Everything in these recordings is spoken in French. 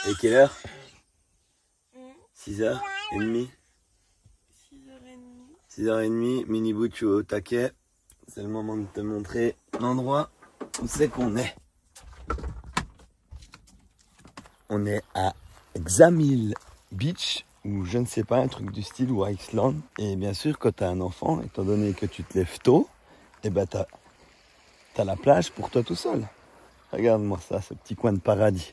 Et quelle heure? 6h30. 6h30, Mini Butchou au taquet. C'est le moment de te montrer l'endroit où c'est qu'on est. On est à Xamil Beach, ou je ne sais pas, un truc du style, ou à Iceland. Et bien sûr, quand tu as un enfant, étant donné que tu te lèves tôt, et ben t'as la plage pour toi tout seul. Regarde-moi ça, ce petit coin de paradis.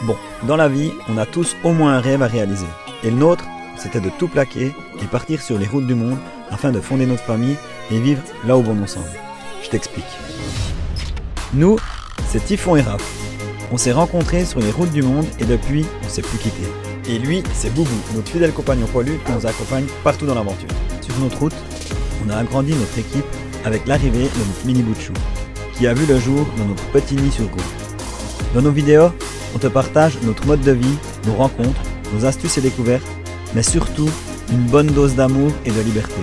Bon, dans la vie, on a tous au moins un rêve à réaliser. Et le nôtre, c'était de tout plaquer et partir sur les routes du monde afin de fonder notre famille et vivre là où bon nous semble. Je t'explique. Nous, c'est Typhon et Raph. On s'est rencontrés sur les routes du monde et depuis, on s'est plus quittés. Et lui, c'est Boubou, notre fidèle compagnon poilu qui nous accompagne partout dans l'aventure. Sur notre route, on a agrandi notre équipe avec l'arrivée de notre Mini Butchou, qui a vu le jour dans notre petit nid sur route. Dans nos vidéos, on te partage notre mode de vie, nos rencontres, nos astuces et découvertes, mais surtout une bonne dose d'amour et de liberté.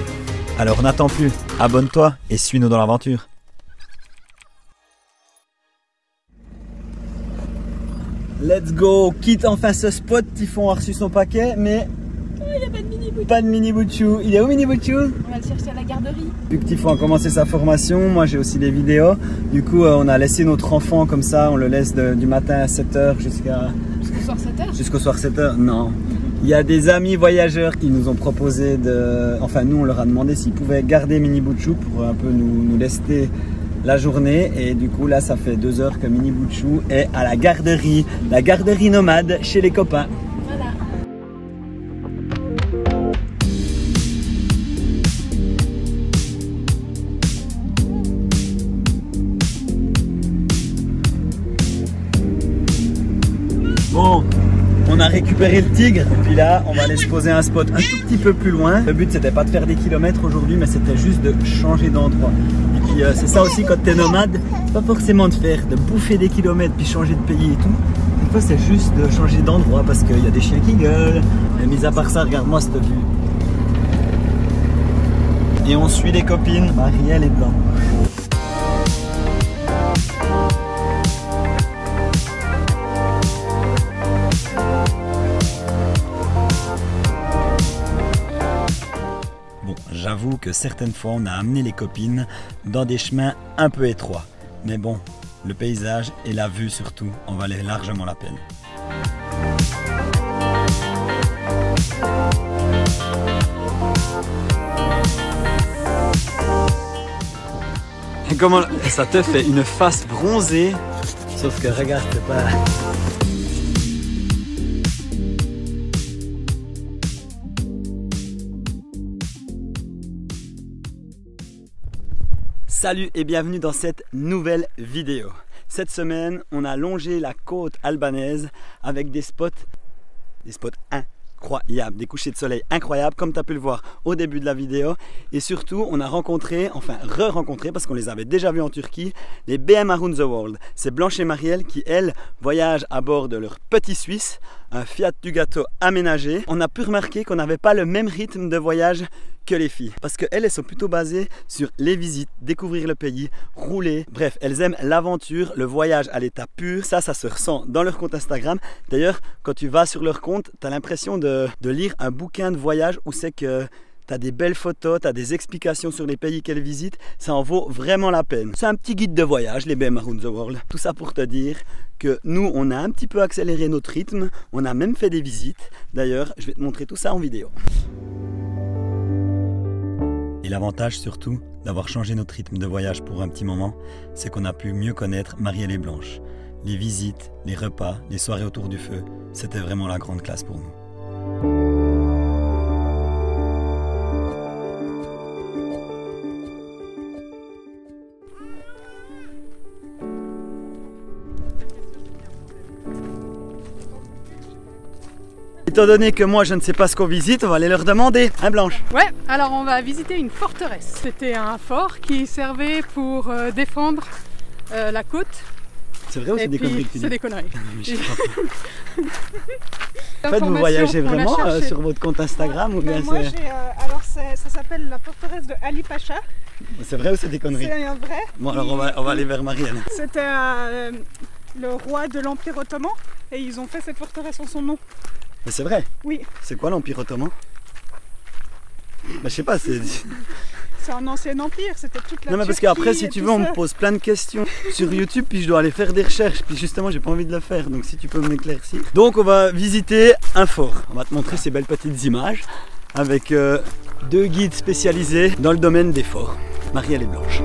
Alors n'attends plus, abonne-toi et suis-nous dans l'aventure. Let's go, quitte enfin ce spot. Typhon a reçu son paquet, mais il n'y a pas de Mini Butchou. Pas de Mini Butchou. Il est où Mini Butchou? On va le chercher à la garderie. Vu que Typhon a commencé sa formation, moi j'ai aussi les vidéos. Du coup, on a laissé notre enfant comme ça, on le laisse du matin à 7h jusqu'au soir 7h. Jusqu'au soir 7h, non. Il y a des amis voyageurs qui nous ont proposé de... Enfin, nous on leur a demandé s'ils pouvaient garder Mini Butchou pour un peu nous lester la journée. Et du coup, là, ça fait 2 heures que Mini Butchou est à la garderie nomade chez les copains. Voilà. Bon, on a récupéré le tigre, et puis là, on va aller se poser un spot un tout petit peu plus loin. Le but, c'était pas de faire des kilomètres aujourd'hui, mais c'était juste de changer d'endroit. Et puis, c'est ça aussi quand t'es nomade, c'est pas forcément de bouffer des kilomètres puis changer de pays et tout. Des fois, c'est juste de changer d'endroit parce qu'il y a des chiens qui gueulent. Et mis à part ça, regarde-moi cette vue. Et on suit les copines, Marielle est dedans. J'avoue que certaines fois on a amené les copines dans des chemins un peu étroits. Mais bon, le paysage et la vue surtout en valaient largement la peine. Et comment ça te fait une face bronzée, sauf que regarde, c'est pas... Salut et bienvenue dans cette nouvelle vidéo. Cette semaine, on a longé la côte albanaise avec des spots incroyables, des couchers de soleil incroyables comme tu as pu le voir au début de la vidéo. Et surtout, on a rencontré, enfin re-rencontré parce qu'on les avait déjà vus en Turquie, les BM Around the World. C'est Blanche et Marielle qui, elles, voyagent à bord de leur petit Suisse, un Fiat Ducato aménagé. On a pu remarquer qu'on n'avait pas le même rythme de voyage que les filles, parce qu'elles sont plutôt basées sur les visites, découvrir le pays, rouler, bref, elles aiment l'aventure, le voyage à l'état pur. Ça se ressent dans leur compte Instagram. D'ailleurs, quand tu vas sur leur compte, tu as l'impression de lire un bouquin de voyage où c'est que tu as des belles photos, tu as des explications sur les pays qu'elles visitent, ça en vaut vraiment la peine. C'est un petit guide de voyage, les BM Around the World. Tout ça pour te dire que nous, on a un petit peu accéléré notre rythme, on a même fait des visites. D'ailleurs, je vais te montrer tout ça en vidéo. Et l'avantage surtout d'avoir changé notre rythme de voyage pour un petit moment, c'est qu'on a pu mieux connaître Marielle et Blanche. Les visites, les repas, les soirées autour du feu, c'était vraiment la grande classe pour nous. Étant donné que moi je ne sais pas ce qu'on visite, on va aller leur demander, hein Blanche? Ouais, alors on va visiter une forteresse. C'était un fort qui servait pour défendre la côte. C'est vrai ou c'est des conneries que tu dis? C'est des conneries. En fait, vous voyagez vraiment sur votre compte Instagram ou bien moi, alors ça s'appelle la forteresse de Ali Pacha. C'est vrai ou c'est des conneries? C'est un vrai. Bon alors on va aller vers Marielle. C'était le roi de l'Empire ottoman et ils ont fait cette forteresse en son nom. Mais c'est vrai. Oui. C'est quoi l'Empire ottoman? Bah, je sais pas, c'est... C'est un ancien empire, c'était toute la Non mais parce Turquie qu'après si et tu tout veux on ça. me pose plein de questions sur YouTube puis je dois aller faire des recherches puis justement j'ai pas envie de le faire donc si tu peux m'éclaircir. Donc on va visiter un fort. On va te montrer ces belles petites images avec 2 guides spécialisés dans le domaine des forts. Marielle et Blanche.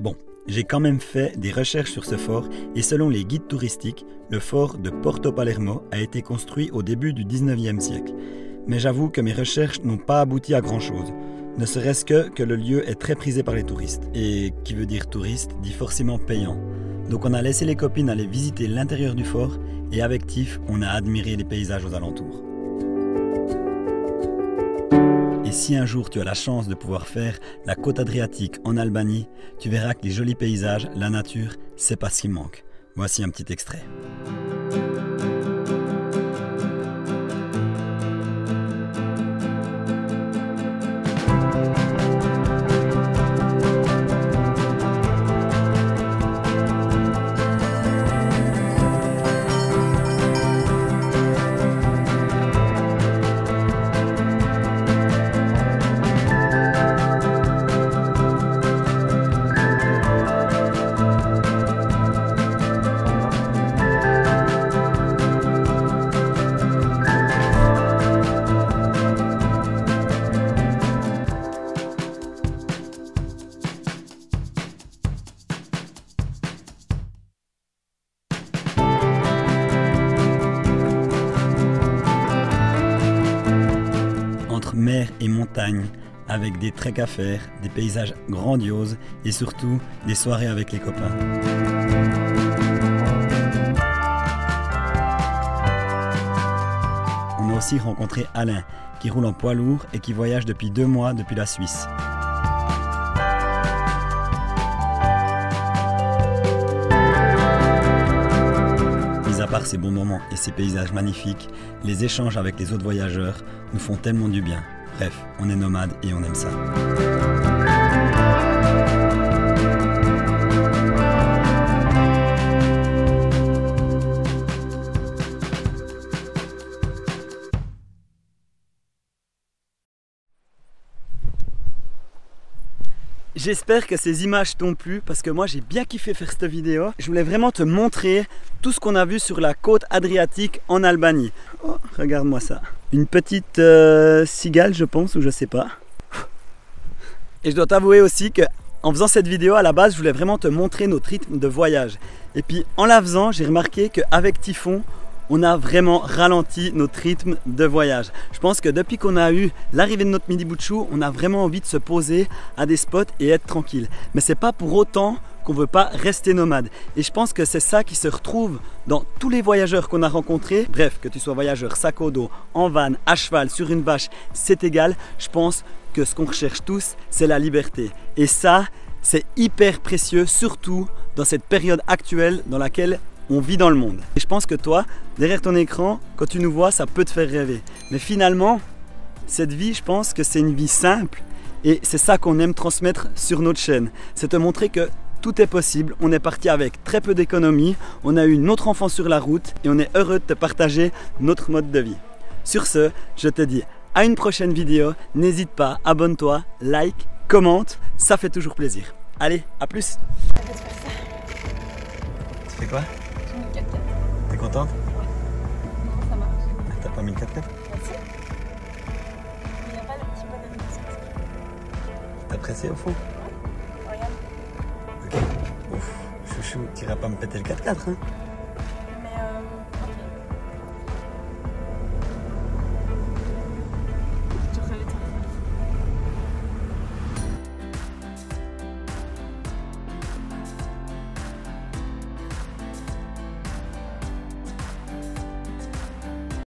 Bon, j'ai quand même fait des recherches sur ce fort et selon les guides touristiques, le fort de Porto Palermo a été construit au début du 19e siècle. Mais j'avoue que mes recherches n'ont pas abouti à grand chose. Ne serait-ce que le lieu est très prisé par les touristes. Et qui veut dire touriste dit forcément payant. Donc on a laissé les copines aller visiter l'intérieur du fort et avec Tiff, on a admiré les paysages aux alentours. Et si un jour tu as la chance de pouvoir faire la côte adriatique en Albanie, tu verras que les jolis paysages, la nature, c'est pas ce qui manque. Voici un petit extrait. Mer et montagne, avec des treks à faire, des paysages grandioses et surtout des soirées avec les copains. On a aussi rencontré Alain, qui roule en poids lourd et qui voyage depuis 2 mois depuis la Suisse. Mis à part ces bons moments et ces paysages magnifiques, les échanges avec les autres voyageurs nous font tellement du bien. Bref, on est nomades et on aime ça. J'espère que ces images t'ont plu parce que moi j'ai bien kiffé faire cette vidéo. Je voulais vraiment te montrer tout ce qu'on a vu sur la côte adriatique en Albanie. Oh, regarde-moi ça. Une petite cigale je pense ou je sais pas. Et je dois t'avouer aussi que en faisant cette vidéo à la base je voulais vraiment te montrer notre rythme de voyage. Et puis en la faisant j'ai remarqué qu'avec Typhon on a vraiment ralenti notre rythme de voyage. Je pense que depuis qu'on a eu l'arrivée de notre Midi Boutchou, on a vraiment envie de se poser à des spots et être tranquille. Mais c'est pas pour autant qu'on veut pas rester nomade. Et je pense que c'est ça qui se retrouve dans tous les voyageurs qu'on a rencontrés. Bref, que tu sois voyageur sac au dos, en van, à cheval, sur une vache, c'est égal. Je pense que ce qu'on recherche tous, c'est la liberté. Et ça, c'est hyper précieux, surtout dans cette période actuelle dans laquelle on vit dans le monde. Et je pense que toi, derrière ton écran, quand tu nous vois, ça peut te faire rêver. Mais finalement, cette vie, je pense que c'est une vie simple et c'est ça qu'on aime transmettre sur notre chaîne. C'est te montrer que tout est possible. On est parti avec très peu d'économie, on a eu notre enfant sur la route et on est heureux de te partager notre mode de vie. Sur ce, je te dis à une prochaine vidéo. N'hésite pas, abonne-toi, like, commente, ça fait toujours plaisir. Allez, à plus. Tu fais quoi? T'es contente? Non, ça marche. T'as pas mis le 4x4? Merci. Il n'y a pas le petit bonhomme de ça. T'as pressé au fond? Regarde. Ok. Ouf, chouchou, t'iras pas me péter le 4x4 hein?